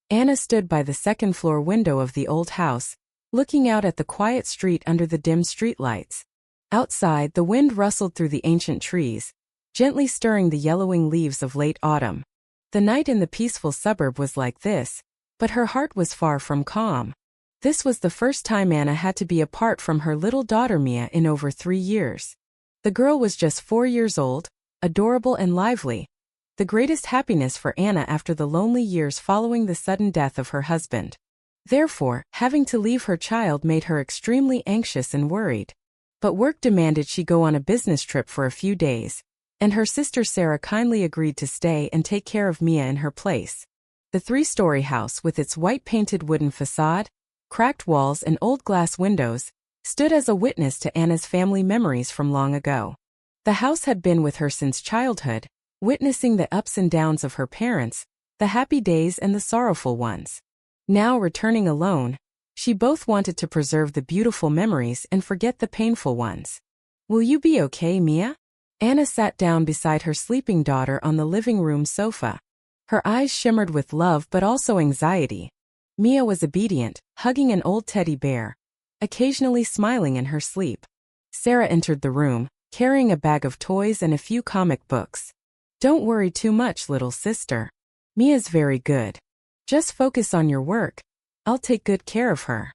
Anna stood by the second-floor window of the old house, looking out at the quiet street under the dim streetlights. Outside, the wind rustled through the ancient trees, gently stirring the yellowing leaves of late autumn. The night in the peaceful suburb was like this, but her heart was far from calm. This was the first time Anna had to be apart from her little daughter Mia in over 3 years. The girl was just 4 years old, adorable and lively, the greatest happiness for Anna after the lonely years following the sudden death of her husband. Therefore, having to leave her child made her extremely anxious and worried. But work demanded she go on a business trip for a few days, and her sister Sarah kindly agreed to stay and take care of Mia in her place. The 3-story house with its white-painted wooden facade, cracked walls and old glass windows, stood as a witness to Anna's family memories from long ago. The house had been with her since childhood, witnessing the ups and downs of her parents, the happy days and the sorrowful ones. Now returning alone, she both wanted to preserve the beautiful memories and forget the painful ones. "Will you be okay, Mia?" Anna sat down beside her sleeping daughter on the living room sofa. Her eyes shimmered with love but also anxiety. Mia was obedient, hugging an old teddy bear, occasionally smiling in her sleep. Sarah entered the room, carrying a bag of toys and a few comic books. "Don't worry too much, little sister. Mia's very good. Just focus on your work. I'll take good care of her."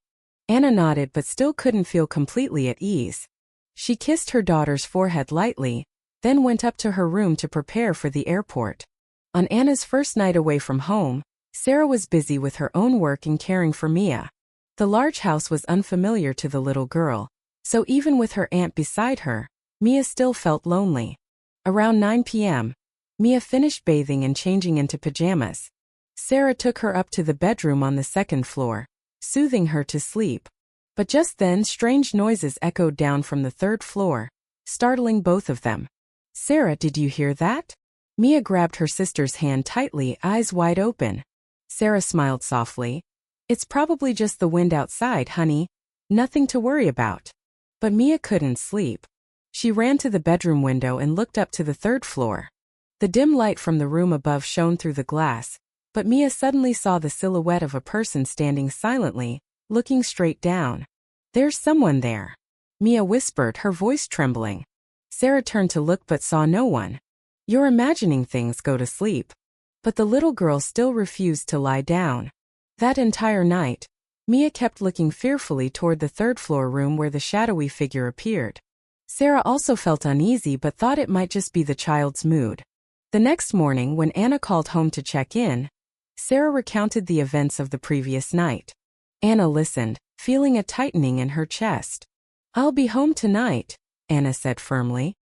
Anna nodded but still couldn't feel completely at ease. She kissed her daughter's forehead lightly, then went up to her room to prepare for the airport. On Anna's first night away from home, Sarah was busy with her own work and caring for Mia. The large house was unfamiliar to the little girl, so even with her aunt beside her, Mia still felt lonely. Around 9 p.m., Mia finished bathing and changing into pajamas. Sarah took her up to the bedroom on the second floor, soothing her to sleep. But just then strange noises echoed down from the third floor, startling both of them. "Sarah, did you hear that?" Mia grabbed her sister's hand tightly, eyes wide open. Sarah smiled softly. "It's probably just the wind outside, honey. Nothing to worry about." But Mia couldn't sleep. She ran to the bedroom window and looked up to the third floor. The dim light from the room above shone through the glass, but Mia suddenly saw the silhouette of a person standing silently, looking straight down. "There's someone there," Mia whispered, her voice trembling. Sarah turned to look but saw no one. "You're imagining things, go to sleep." But the little girl still refused to lie down. That entire night, Mia kept looking fearfully toward the third-floor room where the shadowy figure appeared. Sarah also felt uneasy but thought it might just be the child's mood. The next morning, when Anna called home to check in, Sarah recounted the events of the previous night. Anna listened, feeling a tightening in her chest. "I'll be home tonight," Anna said firmly.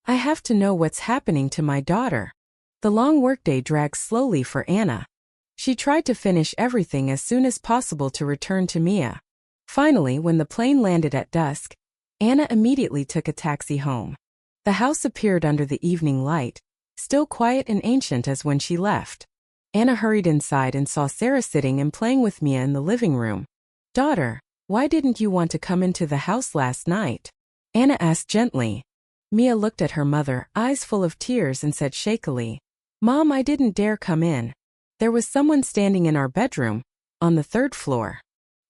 "I have to know what's happening to my daughter." The long workday dragged slowly for Anna. She tried to finish everything as soon as possible to return to Mia. Finally, when the plane landed at dusk, Anna immediately took a taxi home. The house appeared under the evening light, still quiet and ancient as when she left. Anna hurried inside and saw Sarah sitting and playing with Mia in the living room. "Daughter, why didn't you want to come into the house last night?" Anna asked gently. Mia looked at her mother, eyes full of tears, and said shakily, "Mom, I didn't dare come in. There was someone standing in our bedroom, on the third floor."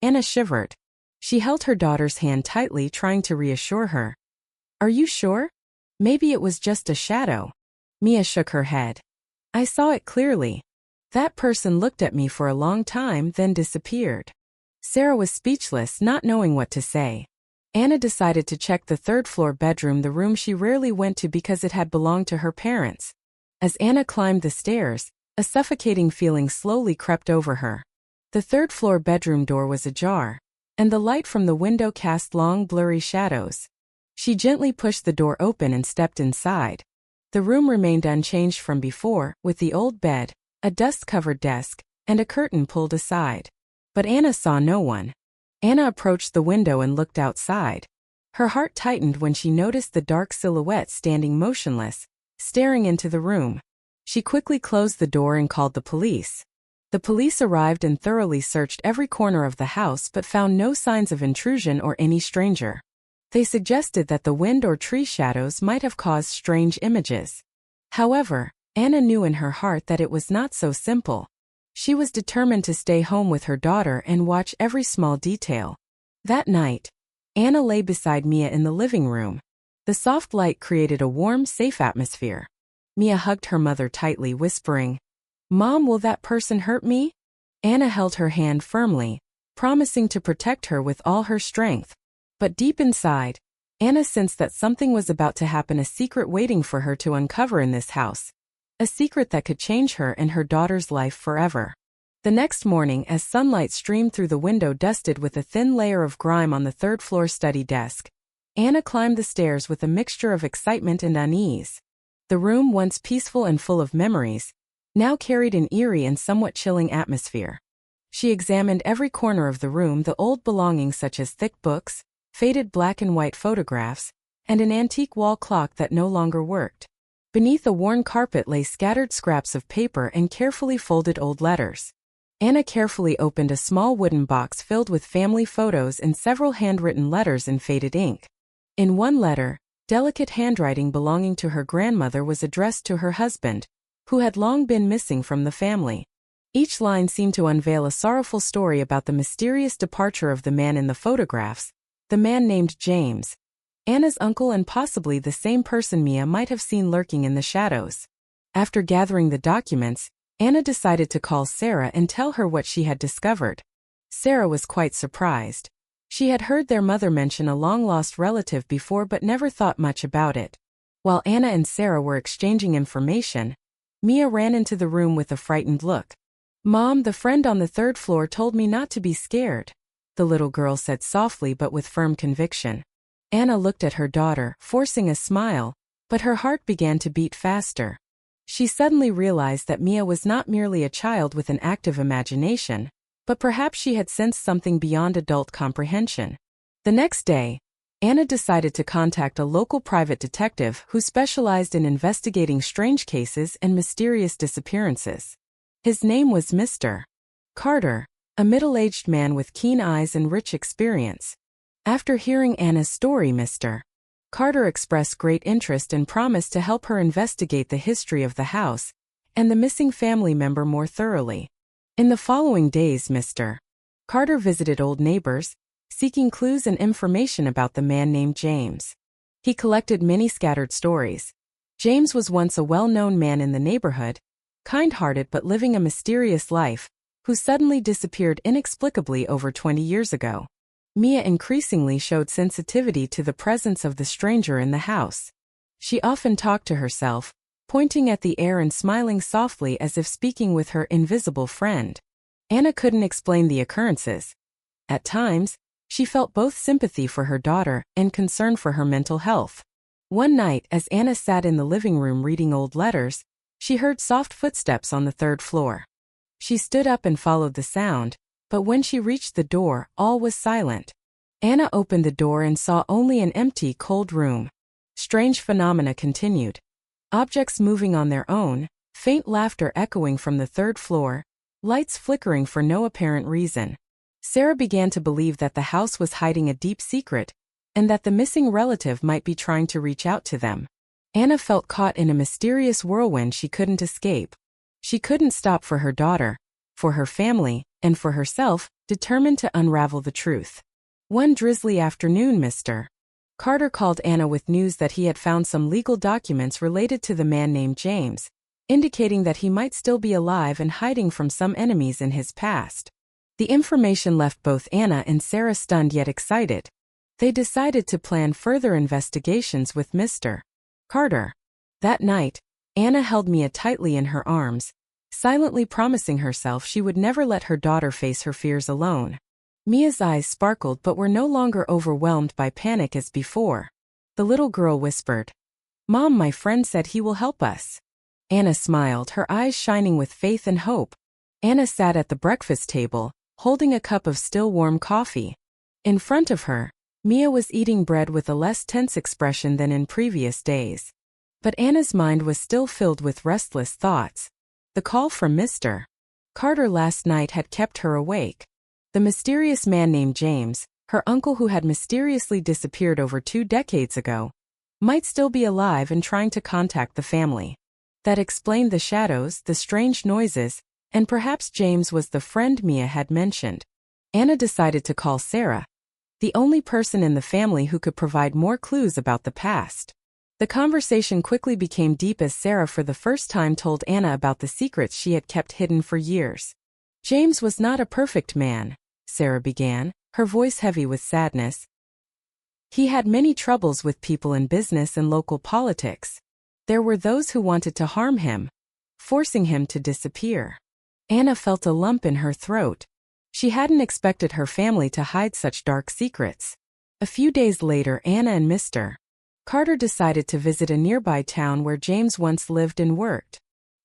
Anna shivered. She held her daughter's hand tightly, trying to reassure her. "Are you sure? Maybe it was just a shadow." Mia shook her head. "I saw it clearly. That person looked at me for a long time, then disappeared." Sarah was speechless, not knowing what to say. Anna decided to check the third-floor bedroom, the room she rarely went to because it had belonged to her parents. As Anna climbed the stairs, a suffocating feeling slowly crept over her. The third-floor bedroom door was ajar, and the light from the window cast long, blurry shadows. She gently pushed the door open and stepped inside. The room remained unchanged from before, with the old bed, a dust-covered desk, and a curtain pulled aside. But Anna saw no one. Anna approached the window and looked outside. Her heart tightened when she noticed the dark silhouette standing motionless, staring into the room. She quickly closed the door and called the police. The police arrived and thoroughly searched every corner of the house but found no signs of intrusion or any stranger. They suggested that the wind or tree shadows might have caused strange images. However, Anna knew in her heart that it was not so simple. She was determined to stay home with her daughter and watch every small detail. That night, Anna lay beside Mia in the living room. The soft light created a warm, safe atmosphere. Mia hugged her mother tightly, whispering, "Mom, will that person hurt me?" Anna held her hand firmly, promising to protect her with all her strength. But deep inside, Anna sensed that something was about to happen, a secret waiting for her to uncover in this house. A secret that could change her and her daughter's life forever. The next morning, as sunlight streamed through the window dusted with a thin layer of grime on the third-floor study desk, Anna climbed the stairs with a mixture of excitement and unease. The room, once peaceful and full of memories, now carried an eerie and somewhat chilling atmosphere. She examined every corner of the room, the old belongings such as thick books, faded black and white photographs, and an antique wall clock that no longer worked. Beneath a worn carpet lay scattered scraps of paper and carefully folded old letters. Anna carefully opened a small wooden box filled with family photos and several handwritten letters in faded ink. In one letter, delicate handwriting belonging to her grandmother was addressed to her husband, who had long been missing from the family. Each line seemed to unveil a sorrowful story about the mysterious departure of the man in the photographs, the man named James, Anna's uncle, and possibly the same person Mia might have seen lurking in the shadows. After gathering the documents, Anna decided to call Sarah and tell her what she had discovered. Sarah was quite surprised. She had heard their mother mention a long-lost relative before but never thought much about it. While Anna and Sarah were exchanging information, Mia ran into the room with a frightened look. "Mom, the friend on the third floor told me not to be scared," the little girl said softly but with firm conviction. Anna looked at her daughter, forcing a smile, but her heart began to beat faster. She suddenly realized that Mia was not merely a child with an active imagination, but perhaps she had sensed something beyond adult comprehension. The next day, Anna decided to contact a local private detective who specialized in investigating strange cases and mysterious disappearances. His name was Mr. Carter, a middle-aged man with keen eyes and rich experience. After hearing Anna's story, Mr. Carter expressed great interest and promised to help her investigate the history of the house and the missing family member more thoroughly. In the following days, Mr. Carter visited old neighbors, seeking clues and information about the man named James. He collected many scattered stories. James was once a well-known man in the neighborhood, kind-hearted but living a mysterious life, who suddenly disappeared inexplicably over 20 years ago. Mia increasingly showed sensitivity to the presence of the stranger in the house. She often talked to herself, pointing at the air and smiling softly as if speaking with her invisible friend. Anna couldn't explain the occurrences. At times, she felt both sympathy for her daughter and concern for her mental health. One night, as Anna sat in the living room reading old letters, she heard soft footsteps on the third floor. She stood up and followed the sound, but when she reached the door, all was silent. Anna opened the door and saw only an empty, cold room. Strange phenomena continued. Objects moving on their own, faint laughter echoing from the third floor, lights flickering for no apparent reason. Sarah began to believe that the house was hiding a deep secret, and that the missing relative might be trying to reach out to them. Anna felt caught in a mysterious whirlwind she couldn't escape. She couldn't stop for her daughter, for her family, and for herself, determined to unravel the truth. One drizzly afternoon, Mr. Carter called Anna with news that he had found some legal documents related to the man named James, indicating that he might still be alive and hiding from some enemies in his past. The information left both Anna and Sarah stunned yet excited. They decided to plan further investigations with Mr. Carter. That night, Anna held Mia tightly in her arms, silently promising herself she would never let her daughter face her fears alone. Mia's eyes sparkled but were no longer overwhelmed by panic as before. The little girl whispered, "Mom, my friend said he will help us." Anna smiled, her eyes shining with faith and hope. Anna sat at the breakfast table, holding a cup of still warm coffee. In front of her, Mia was eating bread with a less tense expression than in previous days. But Anna's mind was still filled with restless thoughts. The call from Mr. Carter last night had kept her awake. The mysterious man named James, her uncle who had mysteriously disappeared over 2 decades ago, might still be alive and trying to contact the family. That explained the shadows, the strange noises, And perhaps James was the friend Mia had mentioned. Anna decided to call Sarah, the only person in the family who could provide more clues about the past. The conversation quickly became deep as Sarah for the first time told Anna about the secrets she had kept hidden for years. James was not a perfect man, Sarah began, her voice heavy with sadness. He had many troubles with people in business and local politics. There were those who wanted to harm him, forcing him to disappear. Anna felt a lump in her throat. She hadn't expected her family to hide such dark secrets. A few days later, Anna and Mr. Carter decided to visit a nearby town where James once lived and worked.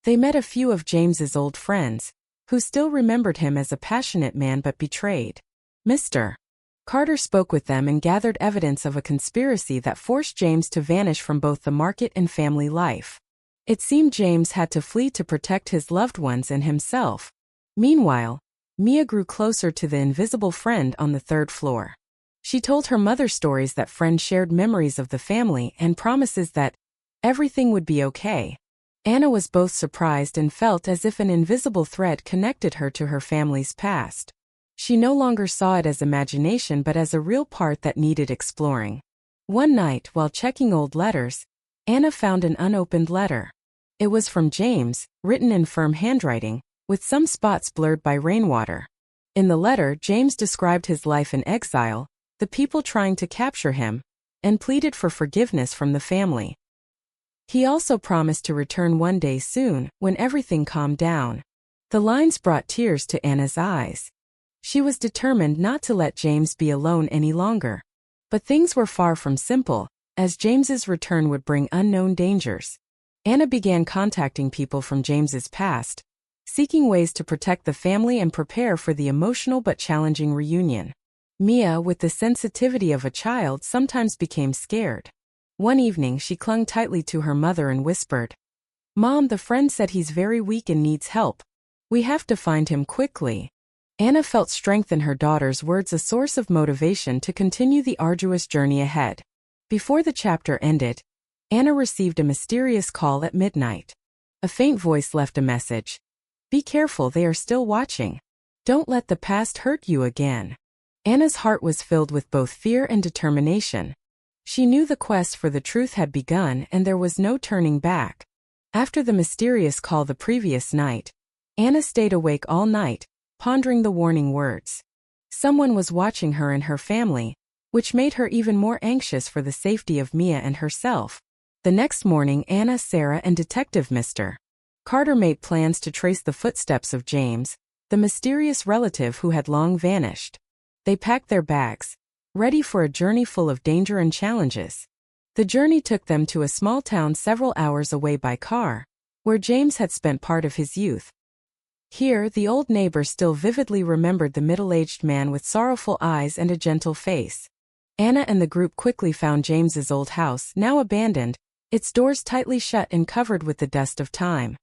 They met a few of James's old friends, who still remembered him as a passionate man but betrayed. Mr. Carter spoke with them and gathered evidence of a conspiracy that forced James to vanish from both the market and family life. It seemed James had to flee to protect his loved ones and himself. Meanwhile, Mia grew closer to the invisible friend on the third floor. She told her mother stories that friend shared memories of the family and promises that everything would be okay. Anna was both surprised and felt as if an invisible thread connected her to her family's past. She no longer saw it as imagination but as a real part that needed exploring. One night, while checking old letters, Anna found an unopened letter. It was from James, written in firm handwriting, with some spots blurred by rainwater. In the letter, James described his life in exile, the people trying to capture him, and pleaded for forgiveness from the family. He also promised to return one day soon, when everything calmed down. The lines brought tears to Anna's eyes. She was determined not to let James be alone any longer. But things were far from simple, as James's return would bring unknown dangers. Anna began contacting people from James's past, seeking ways to protect the family and prepare for the emotional but challenging reunion. Mia, with the sensitivity of a child, sometimes became scared. One evening she clung tightly to her mother and whispered, "Mom, the friend said he's very weak and needs help. We have to find him quickly." Anna felt strength in her daughter's words, a source of motivation to continue the arduous journey ahead. Before the chapter ended, Anna received a mysterious call at midnight. A faint voice left a message. "Be careful, they are still watching. Don't let the past hurt you again." Anna's heart was filled with both fear and determination. She knew the quest for the truth had begun and there was no turning back. After the mysterious call the previous night, Anna stayed awake all night, pondering the warning words. Someone was watching her and her family, which made her even more anxious for the safety of Mia and herself. The next morning, Anna, Sarah, and Detective Mr. Carter made plans to trace the footsteps of James, the mysterious relative who had long vanished. They packed their bags, ready for a journey full of danger and challenges. The journey took them to a small town several hours away by car, where James had spent part of his youth. Here, the old neighbor still vividly remembered the middle-aged man with sorrowful eyes and a gentle face. Anna and the group quickly found James's old house, now abandoned, its doors tightly shut and covered with the dust of time.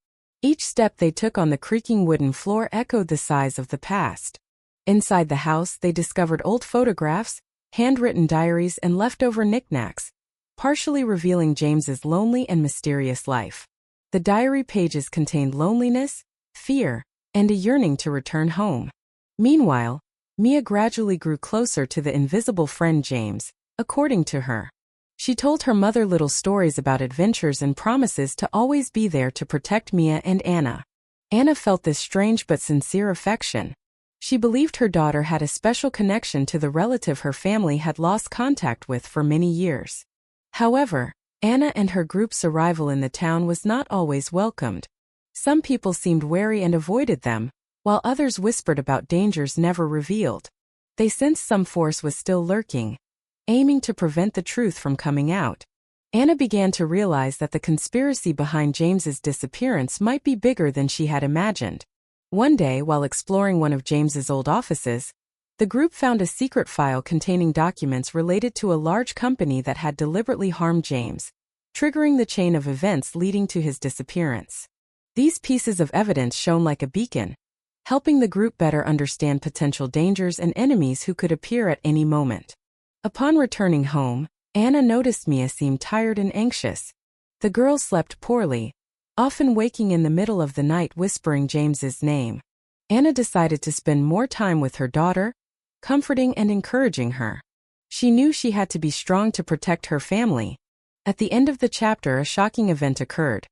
Each step they took on the creaking wooden floor echoed the sighs of the past. Inside the house, they discovered old photographs, handwritten diaries, and leftover knickknacks, partially revealing James's lonely and mysterious life. The diary pages contained loneliness, fear, and a yearning to return home. Meanwhile, Mia gradually grew closer to the invisible friend James, according to her. She told her mother little stories about adventures and promises to always be there to protect Mia and Anna. Anna felt this strange but sincere affection. She believed her daughter had a special connection to the relative her family had lost contact with for many years. However, Anna and her group's arrival in the town was not always welcomed. Some people seemed wary and avoided them, while others whispered about dangers never revealed. They sensed some force was still lurking, aiming to prevent the truth from coming out. Anna began to realize that the conspiracy behind James's disappearance might be bigger than she had imagined. One day, while exploring one of James's old offices, the group found a secret file containing documents related to a large company that had deliberately harmed James, triggering the chain of events leading to his disappearance. These pieces of evidence shone like a beacon, helping the group better understand potential dangers and enemies who could appear at any moment. Upon returning home, Anna noticed Mia seemed tired and anxious. The girl slept poorly, often waking in the middle of the night whispering James's name. Anna decided to spend more time with her daughter, comforting and encouraging her. She knew she had to be strong to protect her family. At the end of the chapter, a shocking event occurred.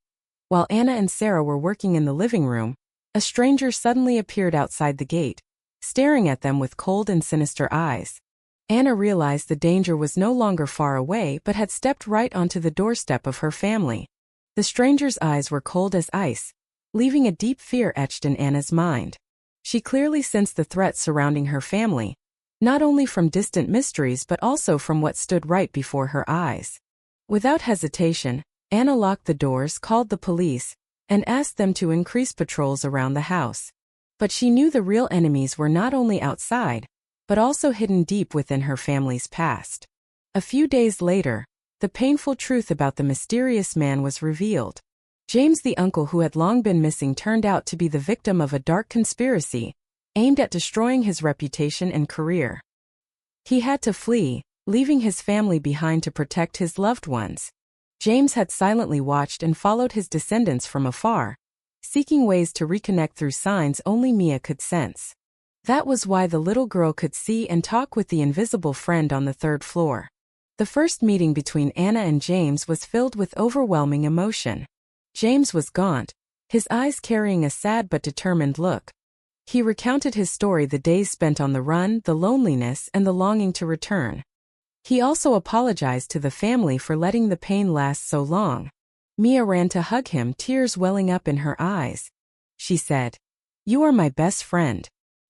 While Anna and Sarah were working in the living room, a stranger suddenly appeared outside the gate, staring at them with cold and sinister eyes. Anna realized the danger was no longer far away but had stepped right onto the doorstep of her family. The stranger's eyes were cold as ice, leaving a deep fear etched in Anna's mind. She clearly sensed the threat surrounding her family, not only from distant mysteries but also from what stood right before her eyes. Without hesitation, Anna locked the doors, called the police, and asked them to increase patrols around the house. But she knew the real enemies were not only outside, but also hidden deep within her family's past. A few days later, the painful truth about the mysterious man was revealed. James, the uncle who had long been missing, turned out to be the victim of a dark conspiracy aimed at destroying his reputation and career. He had to flee, leaving his family behind to protect his loved ones. James had silently watched and followed his descendants from afar, seeking ways to reconnect through signs only Mia could sense. That was why the little girl could see and talk with the invisible friend on the third floor. The first meeting between Anna and James was filled with overwhelming emotion. James was gaunt, his eyes carrying a sad but determined look. He recounted his story: the days spent on the run, the loneliness, and the longing to return. He also apologized to the family for letting the pain last so long. Mia ran to hug him, tears welling up in her eyes. She said, "You are my best friend.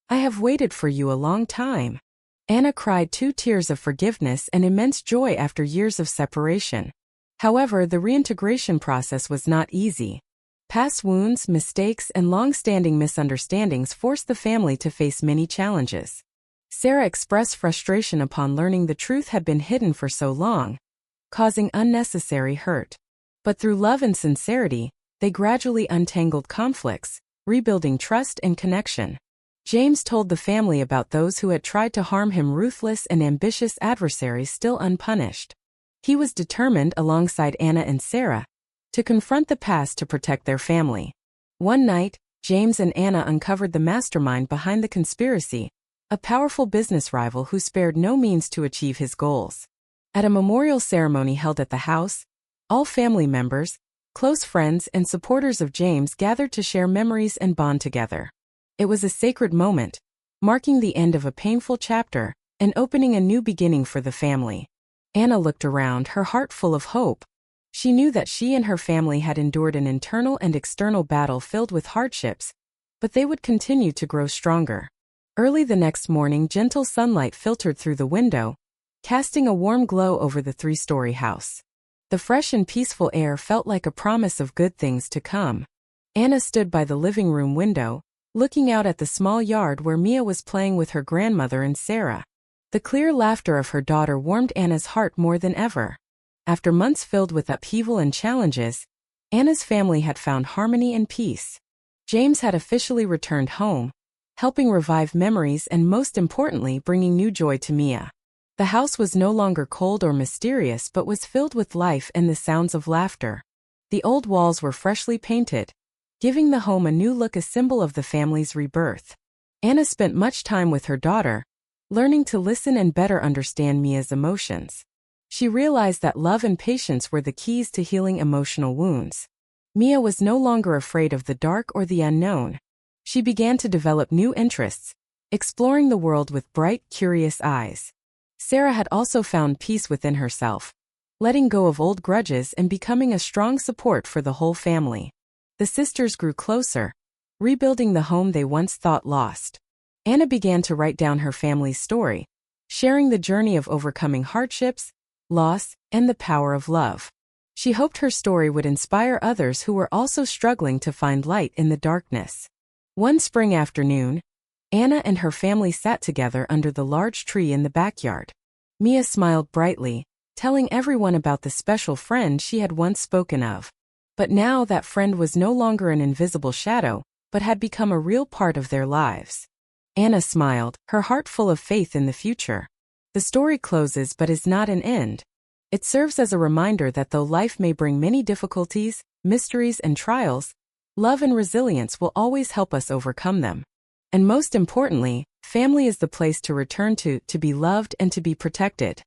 I have waited for you a long time." Anna cried, too, tears of forgiveness and immense joy after years of separation. However, the reintegration process was not easy. Past wounds, mistakes, and long-standing misunderstandings forced the family to face many challenges. Sarah expressed frustration upon learning the truth had been hidden for so long, causing unnecessary hurt. But through love and sincerity, they gradually untangled conflicts, rebuilding trust and connection. James told the family about those who had tried to harm him, ruthless and ambitious adversaries still unpunished. He was determined, alongside Anna and Sarah, to confront the past to protect their family. One night, James and Anna uncovered the mastermind behind the conspiracy, a powerful business rival who spared no means to achieve his goals. At a memorial ceremony held at the house, all family members, close friends, and supporters of James gathered to share memories and bond together. It was a sacred moment, marking the end of a painful chapter and opening a new beginning for the family. Anna looked around, her heart full of hope. She knew that she and her family had endured an internal and external battle filled with hardships, but they would continue to grow stronger. Early the next morning, gentle sunlight filtered through the window, casting a warm glow over the three-story house. The fresh and peaceful air felt like a promise of good things to come. Anna stood by the living room window, looking out at the small yard where Mia was playing with her grandmother and Sarah. The clear laughter of her daughter warmed Anna's heart more than ever. After months filled with upheaval and challenges, Anna's family had found harmony and peace. James had officially returned home, helping revive memories and, most importantly, bringing new joy to Mia. The house was no longer cold or mysterious but was filled with life and the sounds of laughter. The old walls were freshly painted, giving the home a new look, a symbol of the family's rebirth. Anna spent much time with her daughter, learning to listen and better understand Mia's emotions. She realized that love and patience were the keys to healing emotional wounds. Mia was no longer afraid of the dark or the unknown. She began to develop new interests, exploring the world with bright, curious eyes. Sarah had also found peace within herself, letting go of old grudges and becoming a strong support for the whole family. The sisters grew closer, rebuilding the home they once thought lost. Anna began to write down her family's story, sharing the journey of overcoming hardships, loss, and the power of love. She hoped her story would inspire others who were also struggling to find light in the darkness. One spring afternoon, Anna and her family sat together under the large tree in the backyard. Mia smiled brightly, telling everyone about the special friend she had once spoken of. But now that friend was no longer an invisible shadow, but had become a real part of their lives. Anna smiled, her heart full of faith in the future. The story closes but is not an end. It serves as a reminder that though life may bring many difficulties, mysteries, and trials, love and resilience will always help us overcome them. And most importantly, family is the place to return to be loved and to be protected.